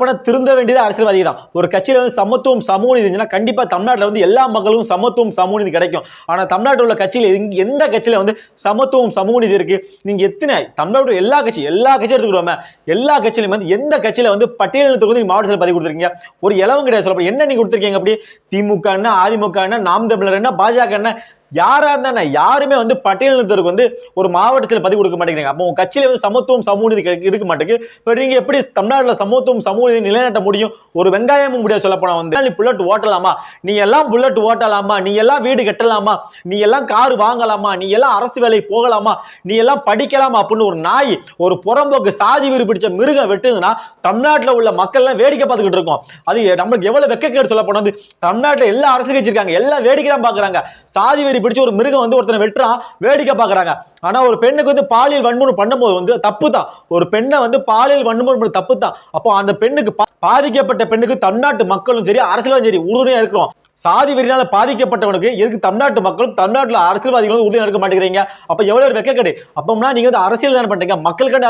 சொல்லப்போனா திருந்த வேண்டியது அரசியல்வாதி தான். ஒரு கட்சியில வந்து சமத்துவம் சமூக நீதி இருந்துச்சுன்னா கண்டிப்பா தமிழ்நாட்டில் வந்து எல்லா மக்களும் சமத்துவம் சமூக நீதி கிடைக்கும். ஆனா தமிழ்நாட்டில் உள்ள கட்சியில எந்த கட்சியில வந்து சமத்துவம் சமூக நீதி இருக்கு? நீங்க எத்தனை தமிழ்நாட்டில் எல்லா கட்சியும் எடுத்துக்கிறோமே, எல்லா கட்சியிலும் வந்து எந்த கட்சியில வந்து பட்டியலினத்துக்கு வந்து மாவட்ட செயலர் பதவி கொடுத்துருக்கீங்க? ஒரு இலவம் கிடையாது. சொல்லப்போ என்ன நீங்க கொடுத்துருக்கீங்க? அப்படி திமுக என்ன, அதிமுக என்ன, நாம் தமிழர் என்ன, பாஜக என்ன, யாரா இருந்தானே யாருமே வந்து பட்டியலினத்திற்கு வந்து ஒரு மாவட்டத்தில் பதவி கொடுக்க மாட்டேங்கிறீங்க. அப்போ உங்க கட்சியில வந்து சமத்துவம் சமூக நீதி இருக்க மாட்டேங்குது. இப்போ நீங்க எப்படி தமிழ்நாட்டில் சமத்துவம் சமூக நீதி நிலைநாட்ட முடியும்? ஒரு வெங்காயமும் முடியாது. சொல்ல போனா வந்து நீ புல்லட் ஓட்டலாமா, நீ எல்லாம் புல்லட் ஓட்டலாமா, நீ எல்லாம் வீடு கட்டலாமா, நீ எல்லாம் கார் வாங்கலாமா, நீ எல்லாம் அரசு வேலைக்கு போகலாமா, நீ எல்லாம் படிக்கலாமா அப்படின்னு ஒரு நாய், ஒரு புறம்போக்கு சாதி வெறி பிடிச்ச மிருகம் வெட்டுதுன்னா தமிழ்நாட்டில் உள்ள மக்கள் எல்லாம் வேடிக்கை பார்த்துக்கிட்டு இருக்கோம். அது நம்மளுக்கு எவ்வளவு வெக்கக்கேடு. சொல்ல போனா தமிழ்நாட்டில் எல்லா அரசு கட்சி இருக்காங்க, எல்லாம் வேடிக்கை தான் பாக்குறாங்க. சாதி வெறி பிடிச்ச ஒரு மிருகம் வந்து ஒருத்தனை வெட்டுறான், வேடிக்கை பார்க்கறாங்க. ஆனா ஒரு பெண்ணுக்கு வந்து பாலியல் வன்முறை பண்ணும்போது வந்து தப்பு தான். ஒரு பெண்ணை வந்து பாலியல் வன்முறை பண்ண தப்பு தான். அப்போ அந்த பெண்ணுக்கு பாதிக்கப்பட்ட பெண்ணுக்கு தமிழ்நாட்டு மக்களும் சரி அரசியல்வாதியும் சரி உறுதுணையா இருக்கிறோம். சாதி வெறியால பாதிக்கப்பட்டவனுக்கு எதுக்கு தமிழ்நாட்டு மக்களும் தமிழ்நாட்டில் அரசியல்வாதிகளும் உறுதியா இருக்க மாட்டேங்கிறீங்க? அப்ப எவ்வளவு வெக்கக்கேடு. அப்போம்னா நீங்க வந்து அரசியல் தானே பண்றீங்க, மக்களுக்கான